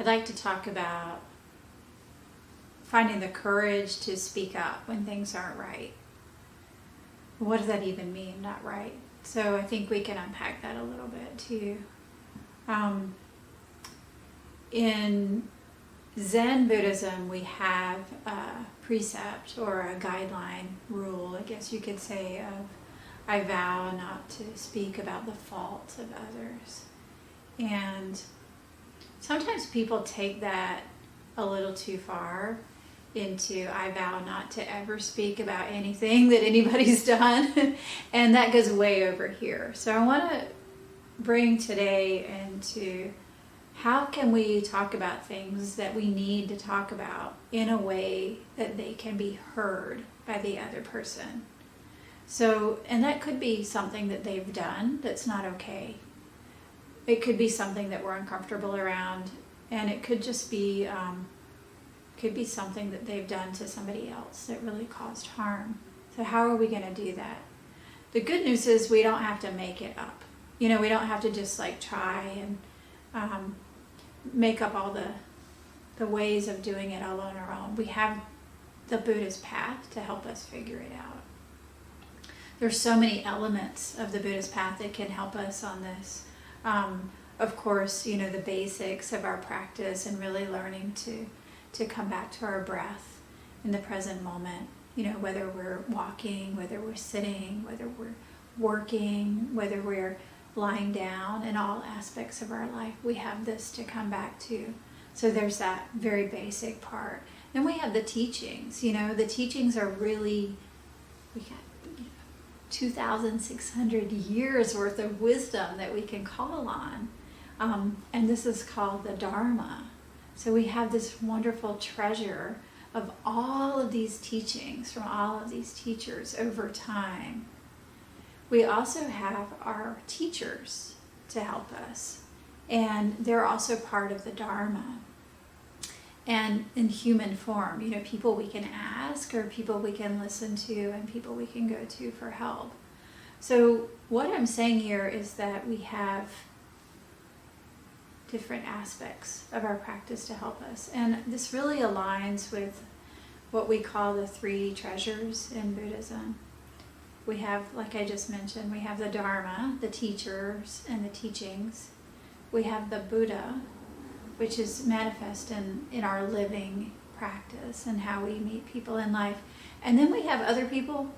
I'd like to talk about finding the courage to speak up when things aren't right. What does that even mean, not right? So I think we can unpack that a little bit too. In Zen Buddhism, we have a precept or a guideline rule, I guess you could say, of I vow not to speak about the faults of others. And sometimes people take that a little too far into I vow not to ever speak about anything that anybody's done. And that goes way over here. So I want to bring today into how can we talk about things that we need to talk about in a way that they can be heard by the other person. So, and that could be something that they've done that's not okay. It could be something that we're uncomfortable around, and it could just be something that they've done to somebody else that really caused harm. So how are we going to do that? The good news is we don't have to make it up. We don't have to just try and make up all the ways of doing it all on our own. We have the Buddhist path to help us figure it out. There's so many elements of the Buddhist path that can help us on this. Of course, the basics of our practice and really learning to come back to our breath in the present moment. Whether we're walking, whether we're sitting, whether we're working, whether we're lying down, in all aspects of our life, we have this to come back to. So there's that very basic part. Then we have the teachings. The teachings are really, we got 2,600 years worth of wisdom that we can call on. And this is called the Dharma. So we have this wonderful treasure of all of these teachings from all of these teachers over time. We also have our teachers to help us, and they're also part of the Dharma. And in human form, people we can ask, or people we can listen to, and people we can go to for help. So what I'm saying here is that we have different aspects of our practice to help us. And this really aligns with what we call the three treasures in Buddhism. We have, like I just mentioned, we have the Dharma, the teachers and the teachings. We have the Buddha, which is manifest in our living practice and how we meet people in life. And then we have other people.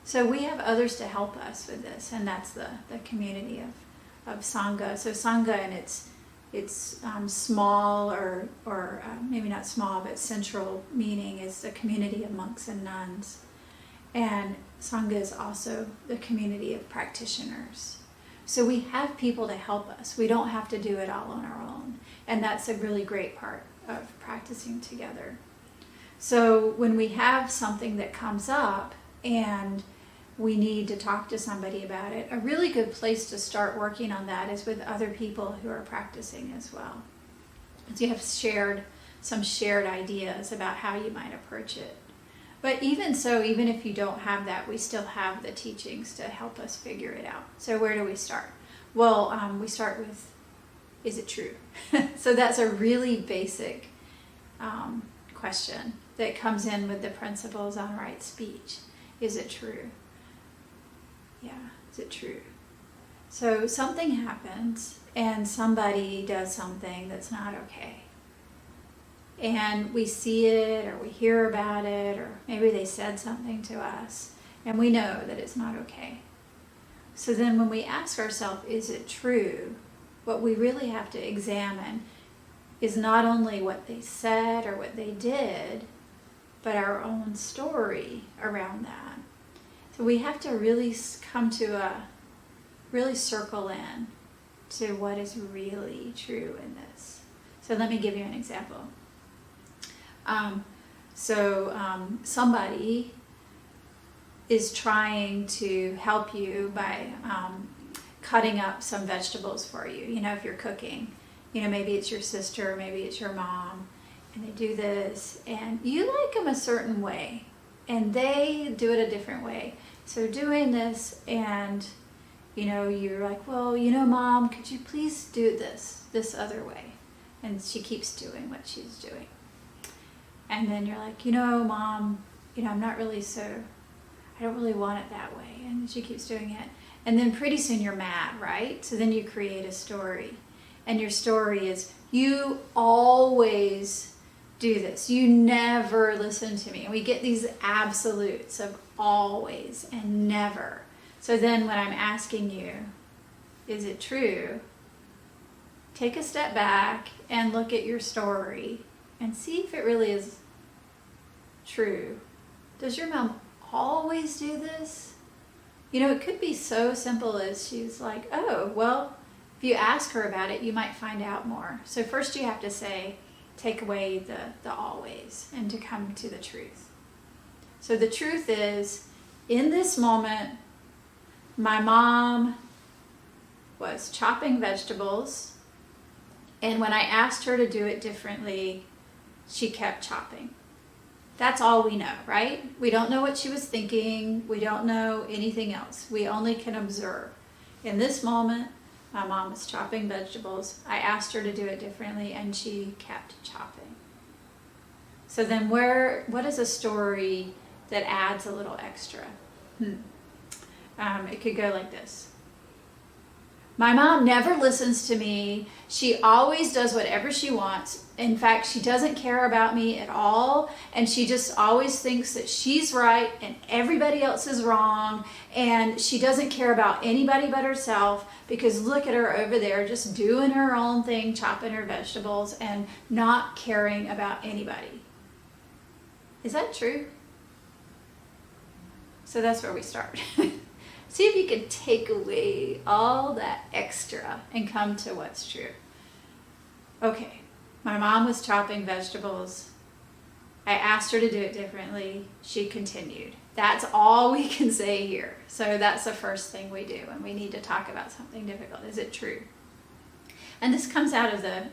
So we have others to help us with this, and that's the community of Sangha. So Sangha, and its small or maybe not small, but central meaning is the community of monks and nuns. And Sangha is also the community of practitioners. So we have people to help us. We don't have to do it all on our own. And that's a really great part of practicing together. So when we have something that comes up and we need to talk to somebody about it, a really good place to start working on that is with other people who are practicing as well. So you have some shared ideas about how you might approach it. But even so, even if you don't have that, we still have the teachings to help us figure it out. So where do we start? Well, we start with, is it true? So that's a really basic question that comes in with the principles on right speech. Is it true? Yeah, is it true? So something happens and somebody does something that's not okay. And we see it, or we hear about it, or maybe they said something to us, and we know that it's not okay. So then when we ask ourselves, is it true? What we really have to examine is not only what they said or what they did, but our own story around that. So we have to really come to really circle in to what is really true in this. So let me give you an example. Somebody is trying to help you by cutting up some vegetables for you. If you're cooking, maybe it's your sister, maybe it's your mom, and they do this, and you like them a certain way, and they do it a different way. So doing this, and you're like, well, Mom, could you please do this other way? And she keeps doing what she's doing. And then you're like, Mom, I'm not really I don't really want it that way. And she keeps doing it. And then pretty soon you're mad, right? So then you create a story. And your story is, you always do this. You never listen to me. And we get these absolutes of always and never. So then when I'm asking you, is it true? Take a step back and look at your story and see if it really is true. Does your mom always do this? It could be so simple as she's like, oh, well, if you ask her about it, you might find out more. So first you have to say, take away the always and to come to the truth. So the truth is, in this moment, my mom was chopping vegetables, and when I asked her to do it differently, she kept chopping. That's all we know, right? We don't know what she was thinking. We don't know anything else. We only can observe. In this moment, my mom was chopping vegetables. I asked her to do it differently, and she kept chopping. So then what is a story that adds a little extra? It could go like this. My mom never listens to me. She always does whatever she wants. In fact, she doesn't care about me at all. And she just always thinks that she's right and everybody else is wrong. And she doesn't care about anybody but herself, because look at her over there just doing her own thing, chopping her vegetables and not caring about anybody. Is that true? So that's where we start. See if you can take away all that extra and come to what's true. Okay, my mom was chopping vegetables. I asked her to do it differently. She continued. That's all we can say here. So that's the first thing we do when we need to talk about something difficult. Is it true? And this comes out of the,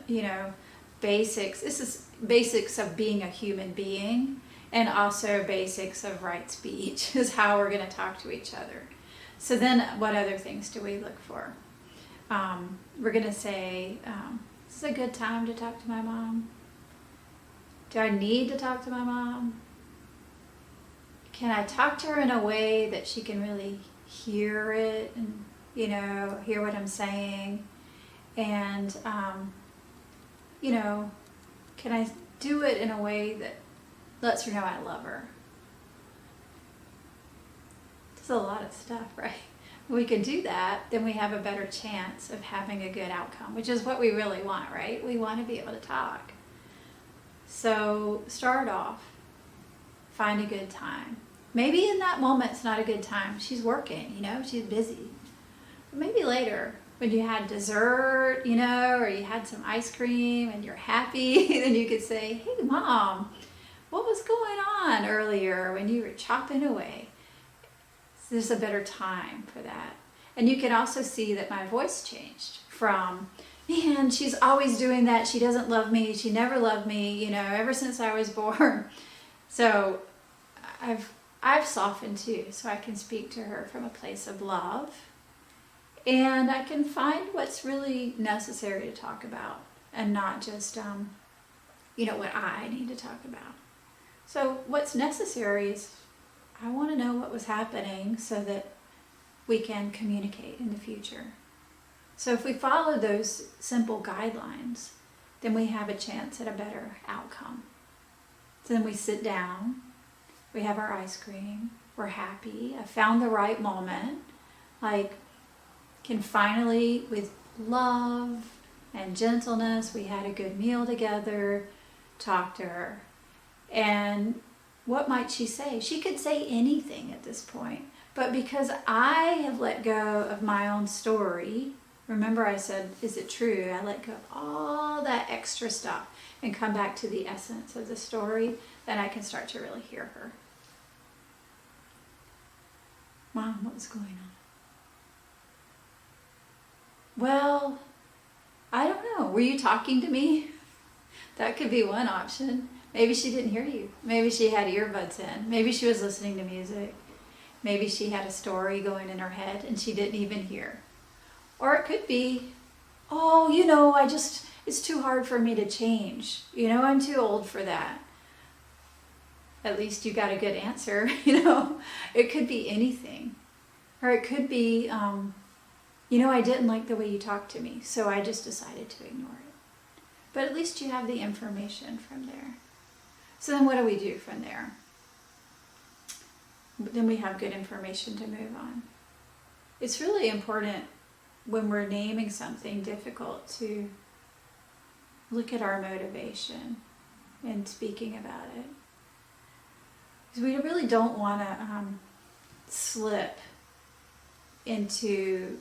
basics. This is basics of being a human being, and also basics of right speech is how we're going to talk to each other. So then what other things do we look for? We're going to say, this is a good time to talk to my mom. Do I need to talk to my mom? Can I talk to her in a way that she can really hear it and, hear what I'm saying? And, can I do it in a way that lets her know I love her? A lot of stuff, right? When we can do that, then we have a better chance of having a good outcome, which is what we really want, right? We want to be able to talk. So start off, find a good time. Maybe in that moment it's not a good time. She's working, she's busy. Maybe later, when you had dessert, or you had some ice cream and you're happy, then you could say, hey, Mom, what was going on earlier when you were chopping away? There's a better time for that. And you can also see that my voice changed from, man, she's always doing that. She doesn't love me. She never loved me, ever since I was born. So I've softened too, so I can speak to her from a place of love. And I can find what's really necessary to talk about and not just, what I need to talk about. So what's necessary is, I want to know what was happening so that we can communicate in the future. So if we follow those simple guidelines, then we have a chance at a better outcome. So then we sit down, we have our ice cream, we're happy, I found the right moment, can finally, with love and gentleness, we had a good meal together, talk to her. And what might she say? She could say anything at this point. But because I have let go of my own story, remember I said, is it true? I let go of all that extra stuff and come back to the essence of the story, then I can start to really hear her. Mom, what was going on? Well, I don't know. Were you talking to me? That could be one option. Maybe she didn't hear you. Maybe she had earbuds in. Maybe she was listening to music. Maybe she had a story going in her head and she didn't even hear. Or it could be, it's too hard for me to change. I'm too old for that. At least you got a good answer, It could be anything. Or it could be, I didn't like the way you talked to me, so I just decided to ignore it. But at least you have the information from there. So then what do we do from there? Then we have good information to move on. It's really important when we're naming something difficult to look at our motivation in speaking about it. Because we really don't want to slip into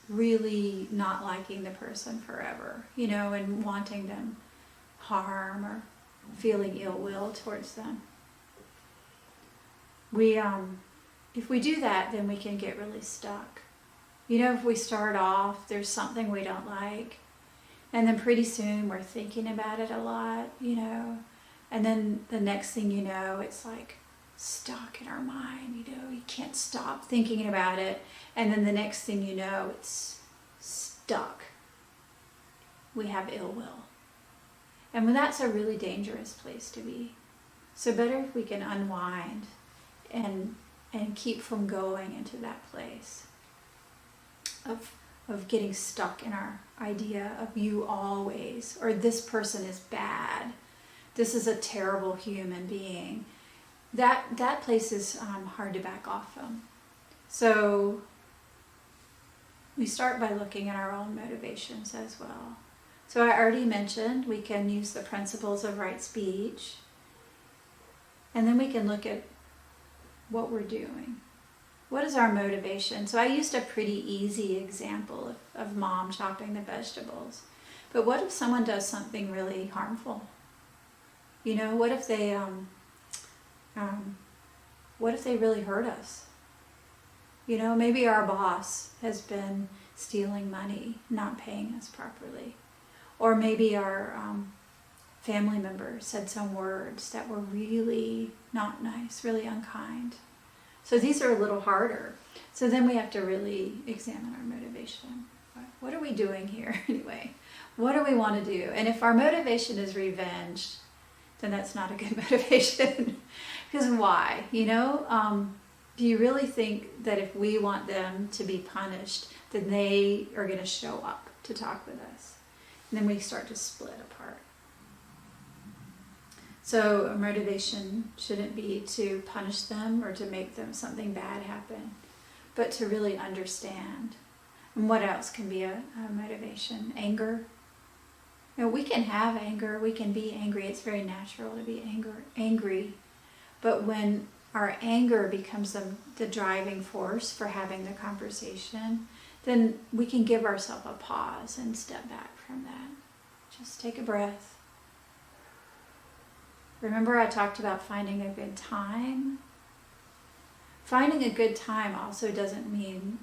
really not liking the person forever, and wanting them harm or feeling ill will towards them. If we do that, then we can get really stuck. If we start off, there's something we don't like, and then pretty soon we're thinking about it a lot, and then the next thing you know, it's like stuck in our mind, you can't stop thinking about it, and then the next thing you know, it's stuck. We have ill will. And that's a really dangerous place to be. So better if we can unwind and keep from going into that place of getting stuck in our idea of you always, or this person is bad, this is a terrible human being. That place is hard to back off from. So we start by looking at our own motivations as well. So I already mentioned we can use the principles of right speech, and then we can look at what we're doing. What is our motivation? So I used a pretty easy example of mom chopping the vegetables. But what if someone does something really harmful? What if they really hurt us? Maybe our boss has been stealing money, not paying us properly. Or maybe our family member said some words that were really not nice, really unkind. So these are a little harder. So then we have to really examine our motivation. What are we doing here anyway? What do we want to do? And if our motivation is revenge, then that's not a good motivation. Because why? Do you really think that if we want them to be punished, then they are going to show up to talk with us? And then we start to split apart. So a motivation shouldn't be to punish them or to make them something bad happen, but to really understand. And what else can be a motivation? Anger. We can have anger, we can be angry. It's very natural to be angry. But when our anger becomes the driving force for having the conversation, then we can give ourselves a pause and step back from that. Just take a breath. Remember I talked about finding a good time? Finding a good time also doesn't mean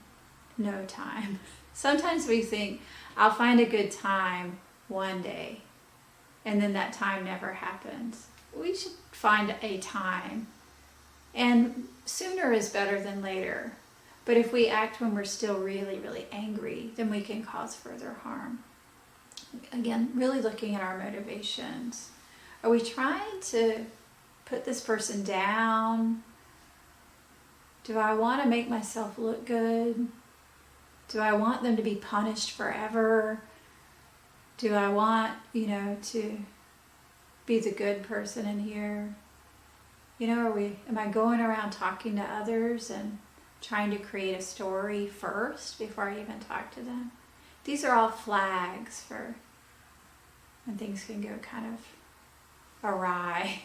no time. Sometimes we think, I'll find a good time one day, and then that time never happens. We should find a time. And sooner is better than later. But if we act when we're still really, really angry, then we can cause further harm. Again, really looking at our motivations. Are we trying to put this person down? Do I want to make myself look good? Do I want them to be punished forever? Do I want, to be the good person in here? Am I going around talking to others and trying to create a story first before I even talk to them? These are all flags for when things can go kind of awry.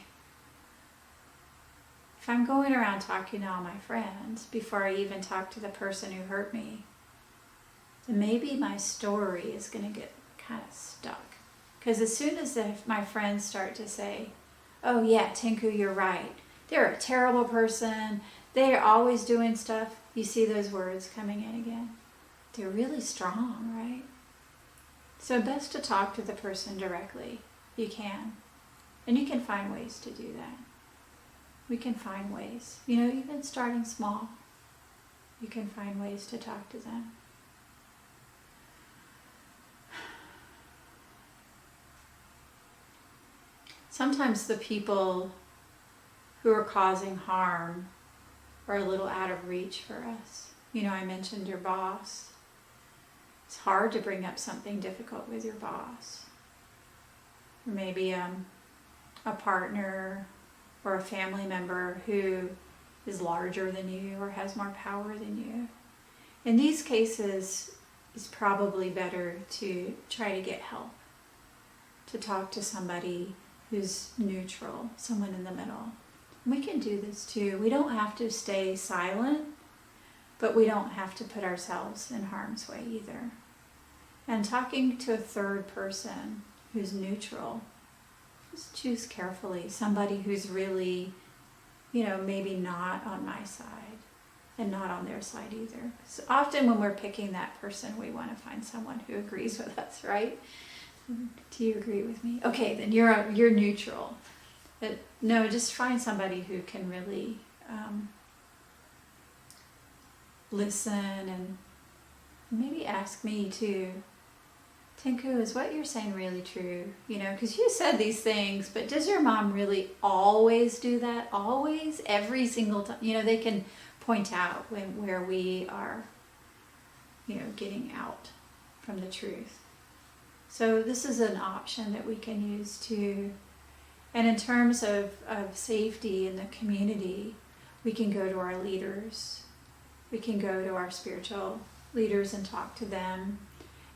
If I'm going around talking to all my friends before I even talk to the person who hurt me, then maybe my story is going to get kind of stuck. Because as soon as my friends start to say, oh yeah, Tenku, you're right. They're a terrible person. They're always doing stuff. You see those words coming in again. They're really strong, right? So best to talk to the person directly. You can. And you can find ways to do that. We can find ways. Even starting small, you can find ways to talk to them. sometimes the people who are causing harm are a little out of reach for us. I mentioned your boss. It's hard to bring up something difficult with your boss. Or maybe a partner or a family member who is larger than you or has more power than you. In these cases, it's probably better to try to get help, to talk to somebody who's neutral, someone in the middle. We can do this too. We don't have to stay silent, but we don't have to put ourselves in harm's way either. And talking to a third person who's neutral, just choose carefully somebody who's really, maybe not on my side and not on their side either. So often when we're picking that person, we want to find someone who agrees with us, right? Do you agree with me? Okay, then you're neutral. But no, just find somebody who can really listen and maybe ask me too, Tenku, is what you're saying really true? Because you said these things, but does your mom really always do that? Always? Every single time? They can point out where we are, getting out from the truth. So this is an option that we can use too. And in terms of safety in the community, we can go to our leaders. We can go to our spiritual leaders and talk to them.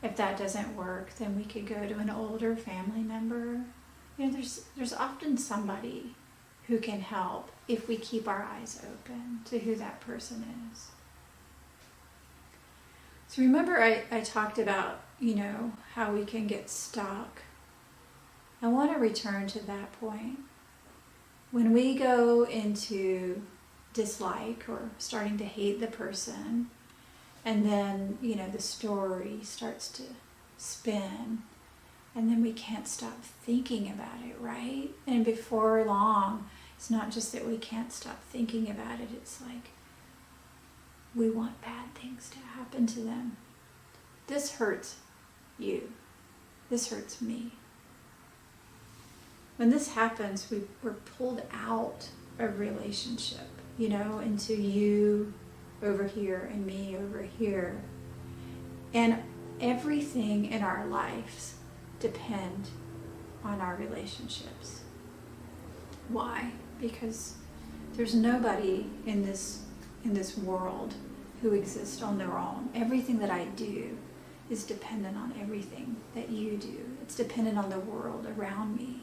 If that doesn't work, then we could go to an older family member. There's often somebody who can help if we keep our eyes open to who that person is. So remember I talked about, how we can get stuck. I want to return to that point. When we go into dislike or starting to hate the person, and then, the story starts to spin, and then we can't stop thinking about it, right? And before long, it's not just that we can't stop thinking about it, it's like we want bad things to happen to them. This hurts you. This hurts me. When this happens, we're pulled out of relationship, into you over here and me over here. And everything in our lives depend on our relationships. Why? Because there's nobody in this world who exists on their own. Everything that I do is dependent on everything that you do. It's dependent on the world around me.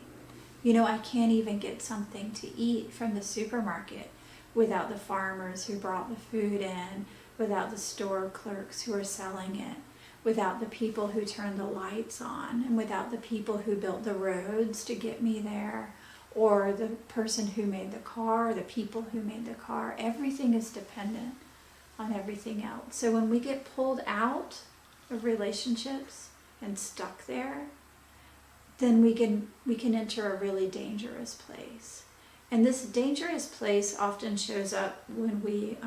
I can't even get something to eat from the supermarket without the farmers who brought the food in, without the store clerks who are selling it, without the people who turned the lights on, and without the people who built the roads to get me there, or the person who made the car, the people who made the car. Everything is dependent on everything else. So when we get pulled out of relationships and stuck there, then we can enter a really dangerous place. And this dangerous place often shows up when we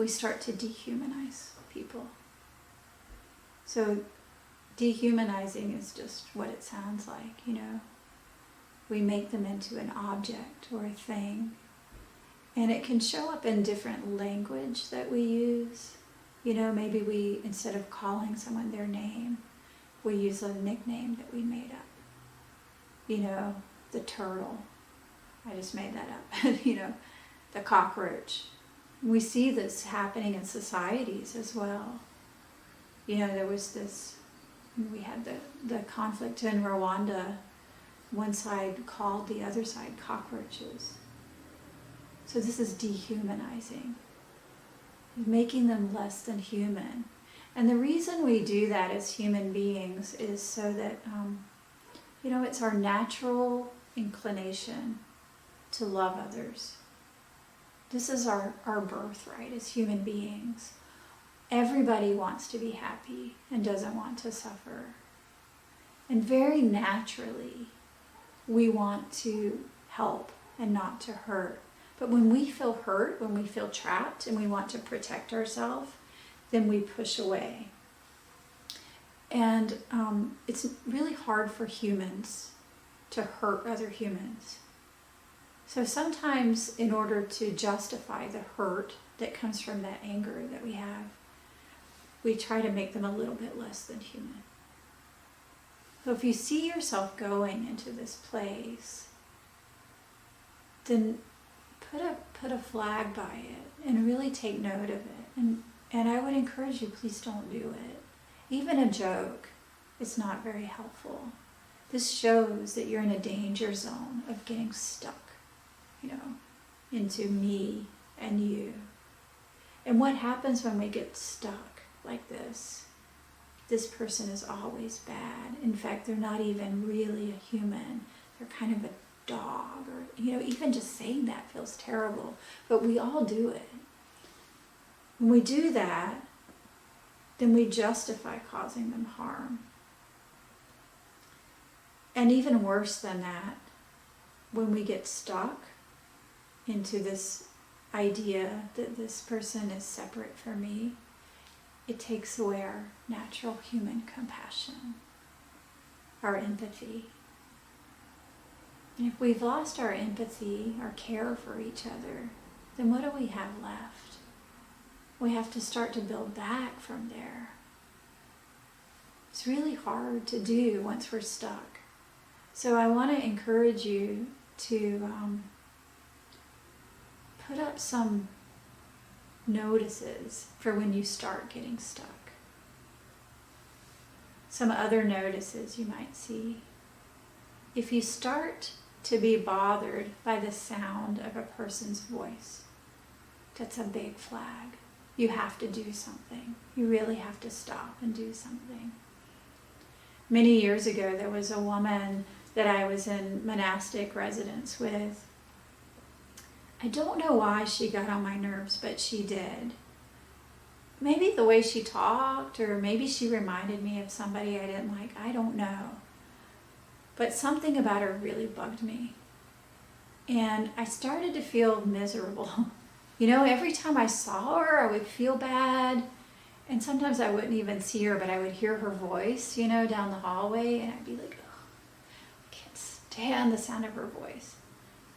start to dehumanize people. So dehumanizing is just what it sounds like, We make them into an object or a thing. And it can show up in different language that we use. Maybe we, instead of calling someone their name, we use a nickname that we made up. The turtle. I just made that up. The cockroach. We see this happening in societies as well. There was we had the conflict in Rwanda. One side called the other side cockroaches. So this is dehumanizing. Making them less than human. And the reason we do that as human beings is so that, it's our natural inclination to love others. This is our birthright as human beings. Everybody wants to be happy and doesn't want to suffer. And very naturally, we want to help and not to hurt. But when we feel hurt, when we feel trapped and we want to protect ourselves, then we push away. And it's really hard for humans to hurt other humans. So sometimes in order to justify the hurt that comes from that anger that we have, we try to make them a little bit less than human. So if you see yourself going into this place, then put a flag by it and really take note of it. And I would encourage you, please don't do it. Even a joke is not very helpful. This shows that you're in a danger zone of getting stuck, into me and you. And what happens when we get stuck like this? This person is always bad. In fact, they're not even really a human. They're kind of a dog, or even just saying that feels terrible, but we all do it. When we do that, then we justify causing them harm. And even worse than that, when we get stuck into this idea that this person is separate from me, it takes away our natural human compassion, our empathy. And if we've lost our empathy, our care for each other, then what do we have left? We have to start to build back from there. It's really hard to do once we're stuck. So I want to encourage you to put up some notices for when you start getting stuck. Some other notices you might see. If you start to be bothered by the sound of a person's voice, that's a big flag. You have to do something. You really have to stop and do something. Many years ago, there was a woman that I was in monastic residence with. I don't know why she got on my nerves, but she did. Maybe the way she talked, or maybe she reminded me of somebody I didn't like. I don't know. But something about her really bugged me. And I started to feel miserable. Every time I saw her, I would feel bad. And sometimes I wouldn't even see her, but I would hear her voice, down the hallway. And I'd be like, oh, I can't stand the sound of her voice.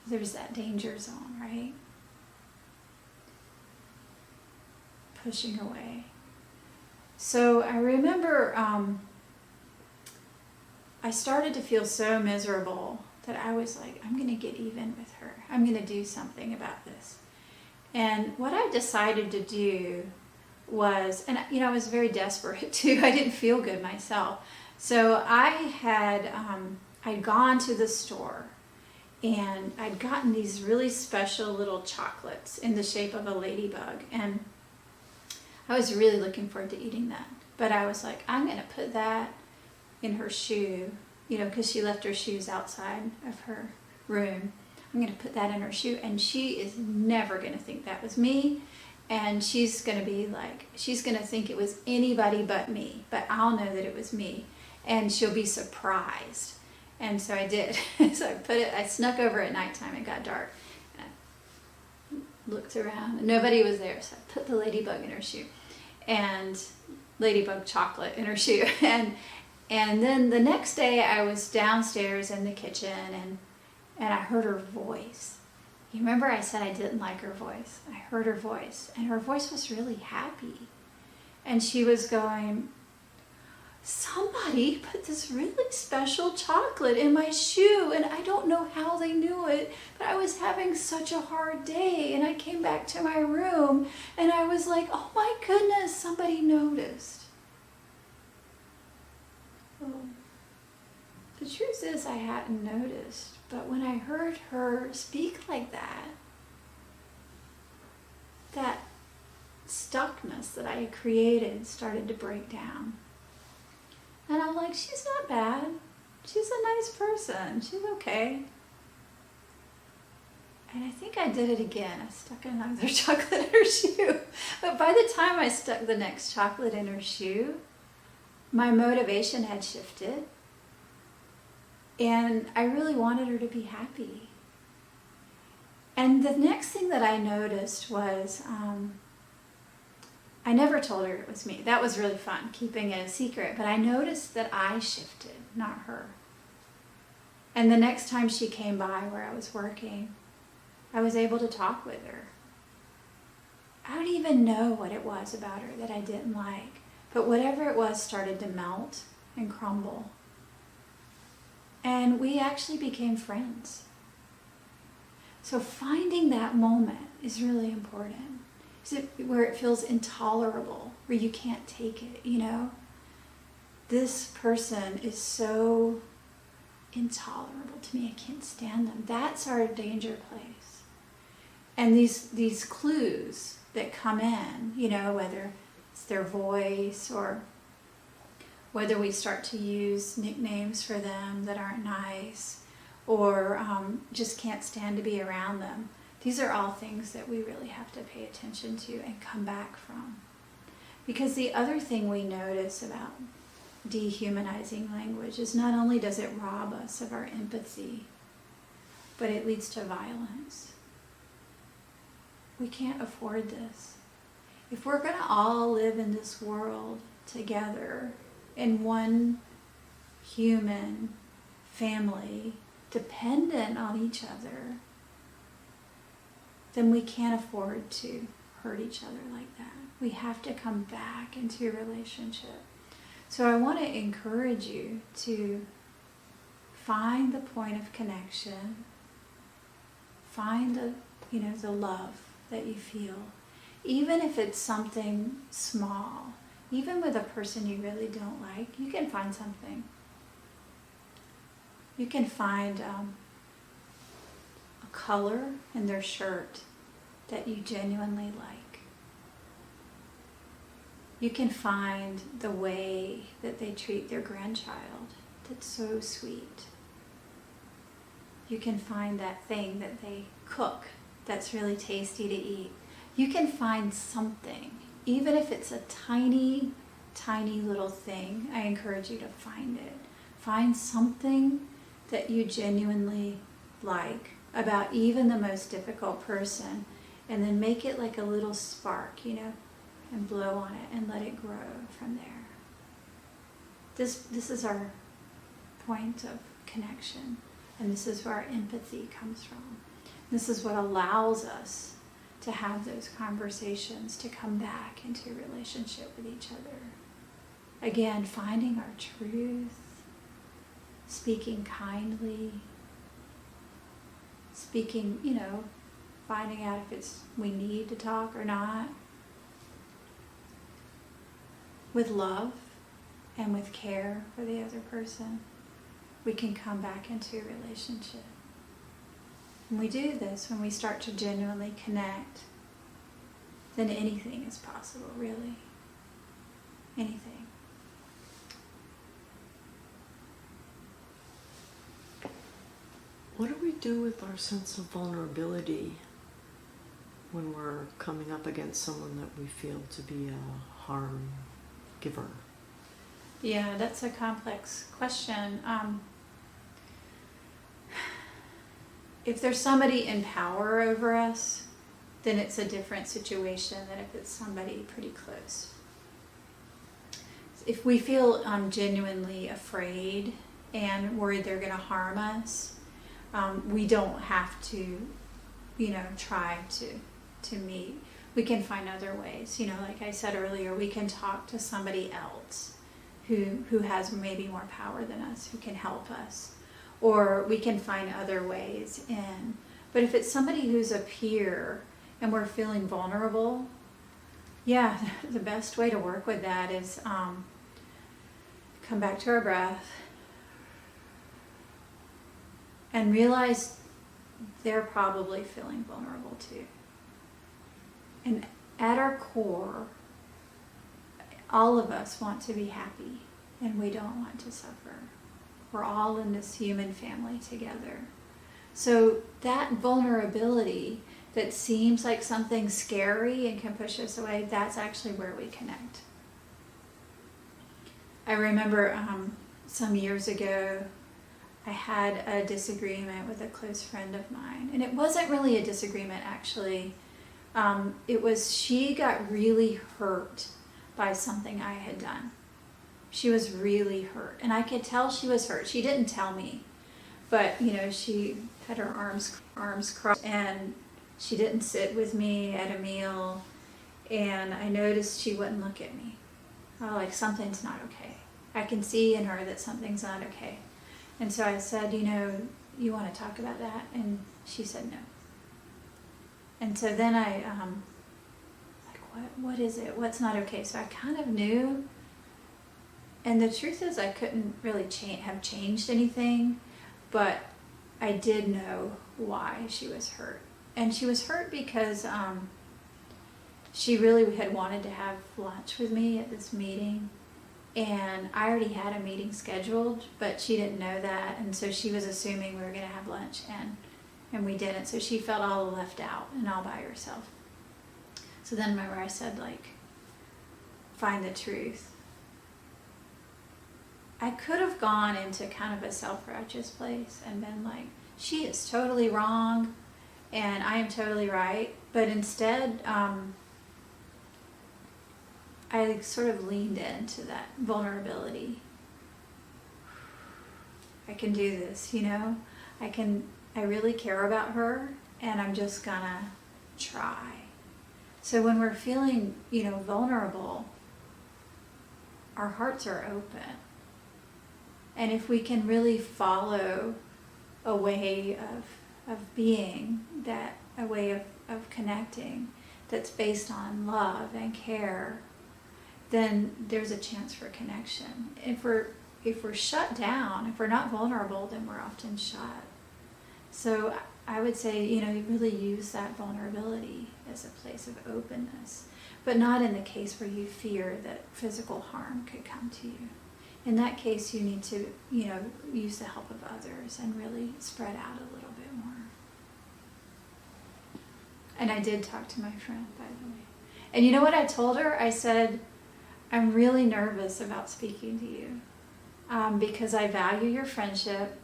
There's that danger zone, right? Pushing away. So I remember I started to feel so miserable that I was like, I'm going to get even with her. I'm going to do something about this. And what I decided to do was, and I was very desperate too. I didn't feel good myself. So I'd gone to the store and I'd gotten these really special little chocolates in the shape of a ladybug. And I was really looking forward to eating that. But I was like, I'm going to put that in her shoe, because she left her shoes outside of her room. I'm going to put that in her shoe, and she is never going to think that was me. And she's going to be like, she's going to think it was anybody but me, but I'll know that it was me. And she'll be surprised. And so I did. So I snuck over at nighttime. It got dark. And I looked around, and nobody was there. So I put the ladybug in her shoe, and ladybug chocolate in her shoe. And then the next day I was downstairs in the kitchen, and I heard her voice. You remember I said I didn't like her voice? I heard her voice, and her voice was really happy. And she was going, somebody put this really special chocolate in my shoe, and I don't know how they knew it, but I was having such a hard day, and I came back to my room, and I was like, oh my goodness, somebody noticed. Well, the truth is I hadn't noticed, but when I heard her speak like that stuckness that I had created started to break down. And I'm like, she's not bad. She's a nice person. She's okay. And I think I did it again. I stuck another chocolate in her shoe. But by the time I stuck the next chocolate in her shoe, my motivation had shifted. And I really wanted her to be happy. And the next thing that I noticed was, I never told her it was me. That was really fun, keeping it a secret. But I noticed that I shifted, not her. And the next time she came by where I was working, I was able to talk with her. I don't even know what it was about her that I didn't like, but whatever it was started to melt and crumble. And we actually became friends. So finding that moment is really important. Where it feels intolerable, where you can't take it, This person is so intolerable to me, I can't stand them. That's our danger place. And these clues that come in, whether it's their voice or whether we start to use nicknames for them that aren't nice, or just can't stand to be around them. These are all things that we really have to pay attention to and come back from. Because the other thing we notice about dehumanizing language is not only does it rob us of our empathy, but it leads to violence. We can't afford this. If we're going to all live in this world together in one human family, dependent on each other, then we can't afford to hurt each other like that. We have to come back into a relationship. So I want to encourage you to find the point of connection, find the love that you feel, even if it's something small. Even with a person you really don't like, you can find something. You can find a color in their shirt that you genuinely like. You can find the way that they treat their grandchild that's so sweet. You can find that thing that they cook that's really tasty to eat. You can find something, even if it's a tiny, tiny little thing. I encourage you to find it. Find something that you genuinely like about even the most difficult person, and then make it like a little spark, and blow on it and let it grow from there. This is our point of connection, and this is where our empathy comes from. This is what allows us to have those conversations, to come back into a relationship with each other. Again, finding our truth, speaking kindly, speaking, finding out if we need to talk or not, with love and with care for the other person, we can come back into a relationship. When we do this, when we start to genuinely connect, then anything is possible, really. Anything. What do we do with our sense of vulnerability when we're coming up against someone that we feel to be a harm giver? Yeah, that's a complex question. If there's somebody in power over us, then it's a different situation than if it's somebody pretty close. If we feel genuinely afraid and worried they're going to harm us, we don't have to, try to meet. We can find other ways. Like I said earlier, we can talk to somebody else who has maybe more power than us, who can help us. Or we can find other ways in. But if it's somebody who's a peer and we're feeling vulnerable, yeah, the best way to work with that is come back to our breath and realize they're probably feeling vulnerable too. And at our core, all of us want to be happy and we don't want to suffer. We're all in this human family together. So that vulnerability that seems like something scary and can push us away, that's actually where we connect. I remember some years ago, I had a disagreement with a close friend of mine. And it wasn't really a disagreement, actually. It was she got really hurt by something I had done. She was really hurt. And I could tell she was hurt. She didn't tell me. but she had her arms crossed, and she didn't sit with me at a meal, and I noticed she wouldn't look at me. Like something's not okay. I can see in her that something's not okay. And so I said, you want to talk about that? And she said no. And so then I, what is it? What's not okay? So I kind of knew. And the truth is I couldn't really have changed anything, but I did know why she was hurt. And she was hurt because she really had wanted to have lunch with me at this meeting. And I already had a meeting scheduled, but she didn't know that. And so she was assuming we were going to have lunch, and we didn't. So she felt all left out and all by herself. So then remember I said, find the truth. I could have gone into kind of a self-righteous place and been like, she is totally wrong and I am totally right. But instead, I sort of leaned into that vulnerability. I can do this, I really care about her, and I'm just gonna try. So when we're feeling, vulnerable, our hearts are open. And if we can really follow a way of being, a way of connecting that's based on love and care, then there's a chance for connection. If we're shut down, if we're not vulnerable, then we're often shut. So I would say, really use that vulnerability as a place of openness, but not in the case where you fear that physical harm could come to you. In that case, you need to, use the help of others and really spread out a little bit more. And I did talk to my friend, by the way. And you know what I told her? I said, I'm really nervous about speaking to you because I value your friendship,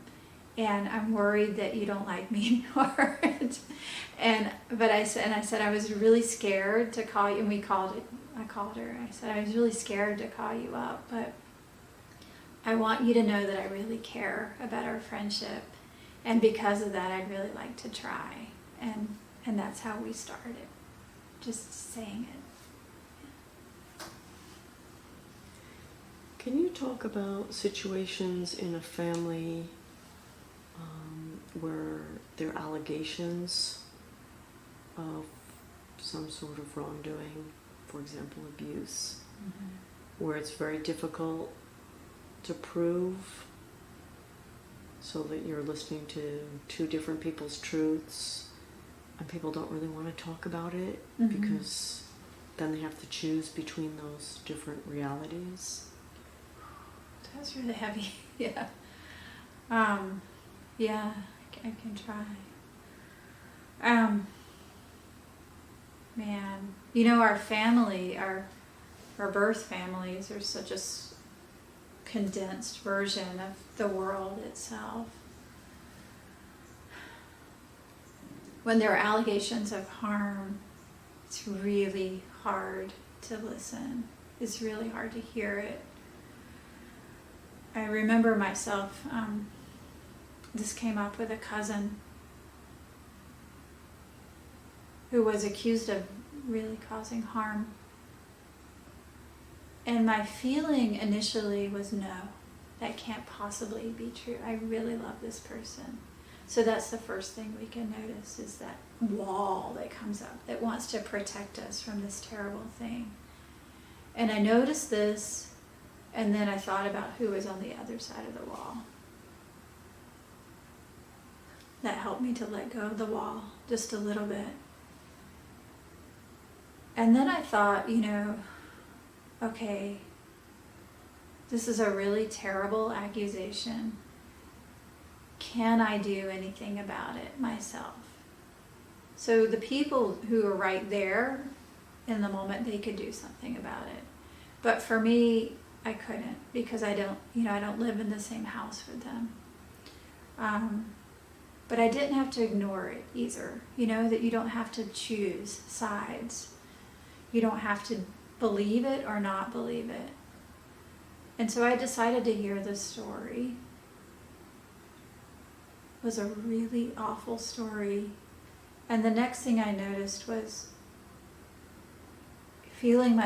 and I'm worried that you don't like me anymore. But I said I was really scared to call you, and I called her. I said I was really scared to call you up, but I want you to know that I really care about our friendship, and because of that, I'd really like to try. And that's how we started, just saying it. Can you talk about situations in a family where there are allegations of some sort of wrongdoing, for example, abuse, where it's very difficult to prove, so that you're listening to two different people's truths, and people don't really want to talk about it because then they have to choose between those different realities? That's really heavy. Yeah. Yeah, I can try. Man, our family, our birth families are such a condensed version of the world itself. When there are allegations of harm, it's really hard to listen. It's really hard to hear it. I remember myself, this came up with a cousin who was accused of really causing harm. And my feeling initially was, no, that can't possibly be true. I really love this person. So that's the first thing we can notice, is that wall that comes up that wants to protect us from this terrible thing. And I noticed this, and then I thought about who was on the other side of the wall. That helped me to let go of the wall just a little bit. And then I thought, okay, this is a really terrible accusation. Can I do anything about it myself? So the people who were right there in the moment, they could do something about it. But for me, I couldn't, because I don't live in the same house with them. But I didn't have to ignore it either. That you don't have to choose sides. You don't have to believe it or not believe it. And so I decided to hear the story. was a really awful story. And the next thing I noticed was feeling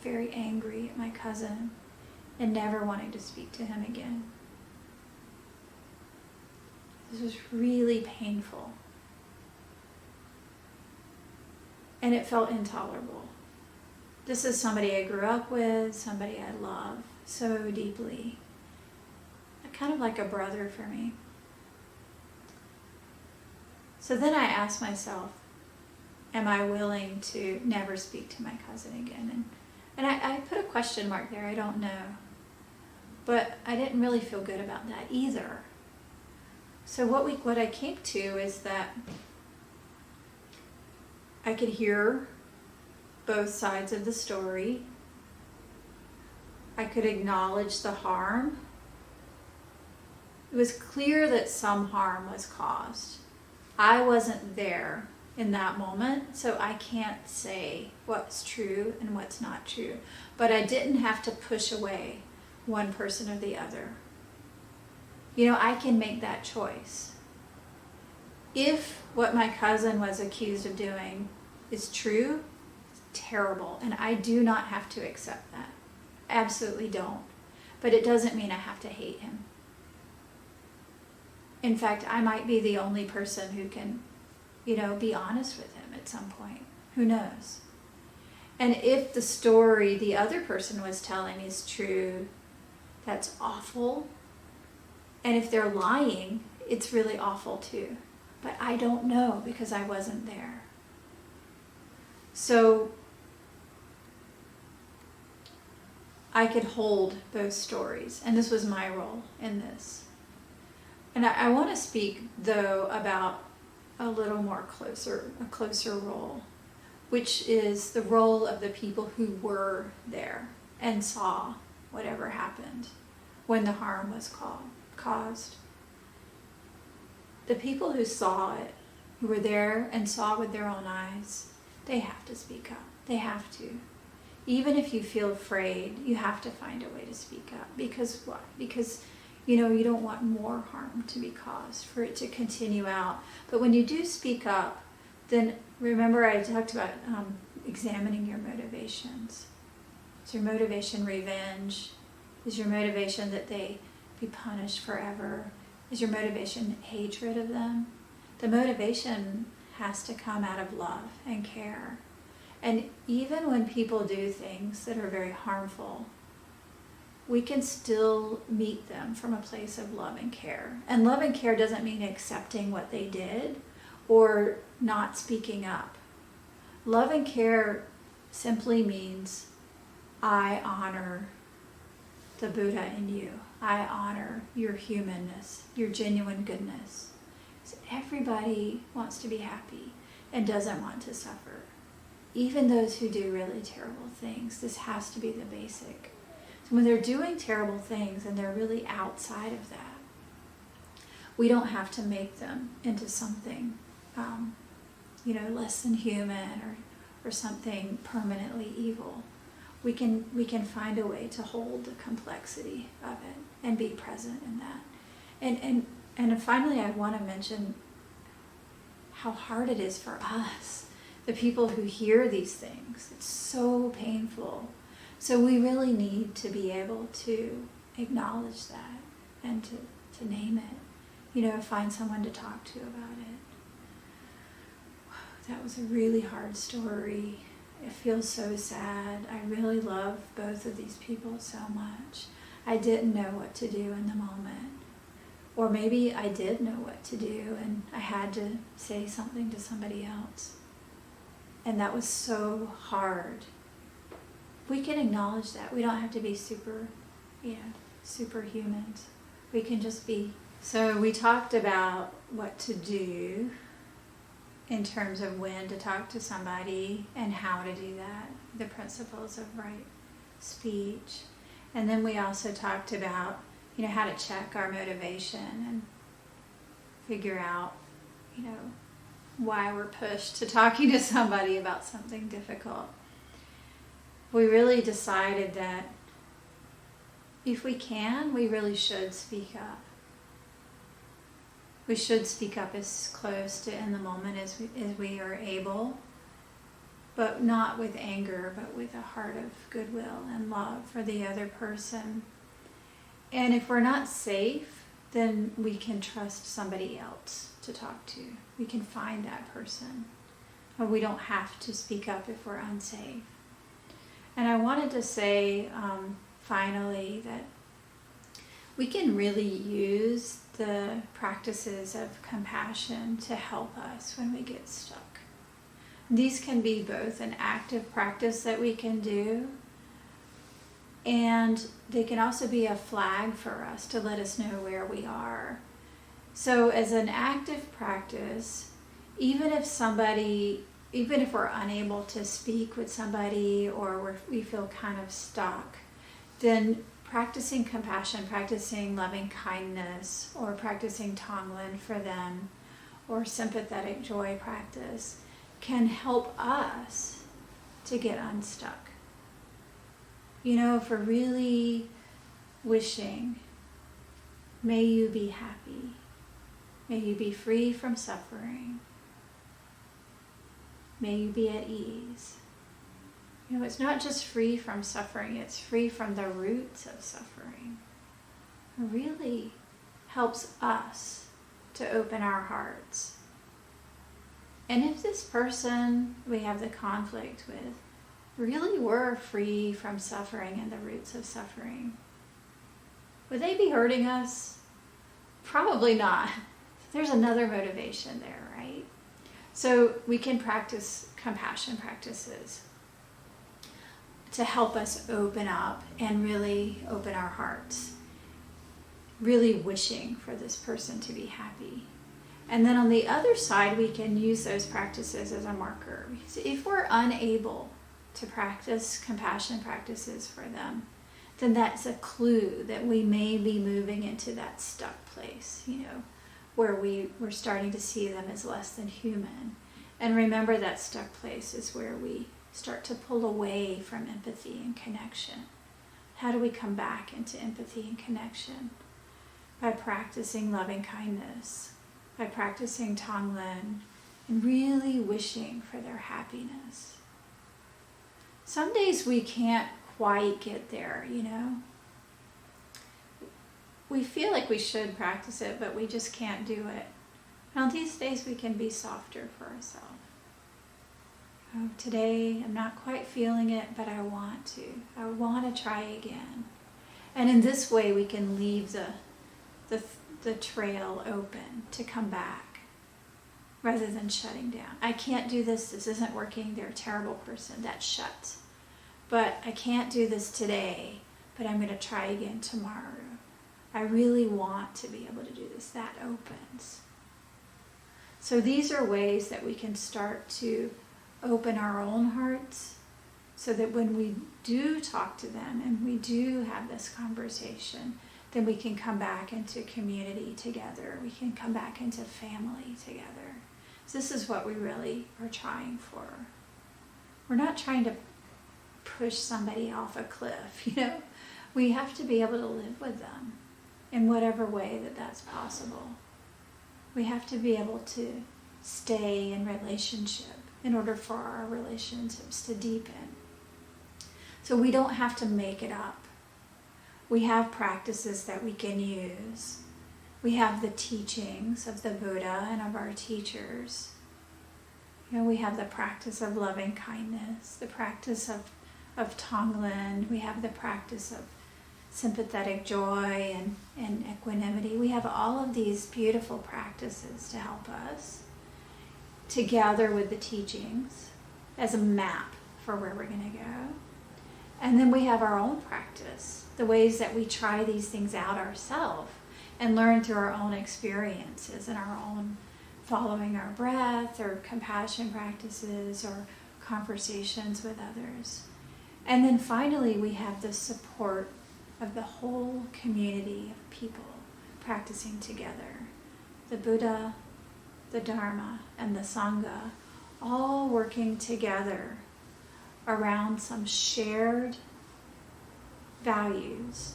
very angry at my cousin and never wanting to speak to him again. This was really painful. And it felt intolerable. This is somebody I grew up with, somebody I love so deeply. Kind of like a brother for me. So then I asked myself, am I willing to never speak to my cousin again? And I put a question mark there, I don't know. But I didn't really feel good about that either. So what I came to is that I could hear both sides of the story. I could acknowledge the harm. It was clear that some harm was caused. I wasn't there in that moment, so I can't say what's true and what's not true. But I didn't have to push away one person or the other. I can make that choice. If what my cousin was accused of doing is true, it's terrible, and I do not have to accept that. Absolutely don't. But it doesn't mean I have to hate him. In fact, I might be the only person who can, be honest with him at some point. Who knows? And if the story the other person was telling is true, that's awful. And if they're lying, it's really awful too. But I don't know because I wasn't there. So I could hold both stories. And this was my role in this. And I want to speak, though, about a little more closer role, which is the role of the people who were there and saw whatever happened when the harm was caused. The people who saw it, who were there and saw with their own eyes, they have to speak up. They have to. Even if you feel afraid, you have to find a way to speak up. Because what? Because you don't want more harm to be caused, for it to continue out. But when you do speak up, then remember I talked about examining your motivations. Is your motivation revenge? Is your motivation that they be punished forever? Is your motivation hatred of them? The motivation has to come out of love and care. And even when people do things that are very harmful, we can still meet them from a place of love and care. And love and care doesn't mean accepting what they did or not speaking up. Love and care simply means I honor the Buddha in you. I honor your humanness, your genuine goodness. So everybody wants to be happy and doesn't want to suffer. Even those who do really terrible things, this has to be the basic. When they're doing terrible things and they're really outside of that, we don't have to make them into something, less than human or something permanently evil. We can find a way to hold the complexity of it and be present in that. And finally, I want to mention how hard it is for us, the people who hear these things. It's so painful. So we really need to be able to acknowledge that and to name it, find someone to talk to about it. That was a really hard story. It feels so sad. I really love both of these people so much. I didn't know what to do in the moment. Or maybe I did know what to do and I had to say something to somebody else. And that was so hard. We can acknowledge that. We don't have to be superhumans. We can just be. So we talked about what to do in terms of when to talk to somebody and how to do that, the principles of right speech. And then we also talked about, how to check our motivation and figure out, why we're pushed to talking to somebody about something difficult. We really decided that if we can, we really should speak up. We should speak up as close to in the moment as we are able, but not with anger, but with a heart of goodwill and love for the other person. And if we're not safe, then we can trust somebody else to talk to. We can find that person. Or we don't have to speak up if we're unsafe. And I wanted to say, finally, that we can really use the practices of compassion to help us when we get stuck. These can be both an active practice that we can do, and they can also be a flag for us to let us know where we are. So as an active practice, even if we're unable to speak with somebody or we feel kind of stuck, then practicing compassion, practicing loving kindness, or practicing Tonglen for them, or sympathetic joy practice can help us to get unstuck. You know, if we're really wishing, may you be happy, may you be free from suffering, may you be at ease. You know, it's not just free from suffering, it's free from the roots of suffering. It really helps us to open our hearts. And if this person we have the conflict with really were free from suffering and the roots of suffering, would they be hurting us? Probably not. There's another motivation there, right? So we can practice compassion practices to help us open up and really open our hearts, really wishing for this person to be happy. And then on the other side, we can use those practices as a marker. So if we're unable to practice compassion practices for them, then that's a clue that we may be moving into that stuck place, you know, where we're starting to see them as less than human. And remember, that stuck place is where we start to pull away from empathy and connection. How do we come back into empathy and connection? By practicing loving kindness, by practicing Tonglen, and really wishing for their happiness. Some days we can't quite get there, you know. We feel like we should practice it, but we just can't do it. And on these days we can be softer for ourselves. Oh, today I'm not quite feeling it, but I want to. I want to try again. And in this way we can leave the trail open to come back rather than shutting down. I can't do this. This isn't working. They're a terrible person. That shuts. But I can't do this today, but I'm going to try again tomorrow. I really want to be able to do this. That opens. So these are ways that we can start to open our own hearts so that when we do talk to them and we do have this conversation, then we can come back into community together. We can come back into family together. So this is what we really are trying for. We're not trying to push somebody off a cliff, you know. We have to be able to live with them in whatever way that that's possible. We have to be able to stay in relationship in order for our relationships to deepen. So we don't have to make it up. We have practices that we can use. We have the teachings of the Buddha and of our teachers. You know, we have the practice of loving kindness, the practice of Tonglen. We have the practice of sympathetic joy and equanimity. We have all of these beautiful practices to help us, together with the teachings as a map for where we're going to go. And then we have our own practice, the ways that we try these things out ourselves and learn through our own experiences and our own following our breath or compassion practices or conversations with others. And then finally, we have the support of the whole community of people practicing together. The Buddha, the Dharma, and the Sangha, all working together around some shared values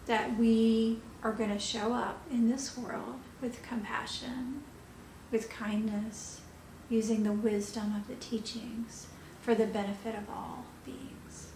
that we are going to show up in this world with compassion, with kindness, using the wisdom of the teachings for the benefit of all beings.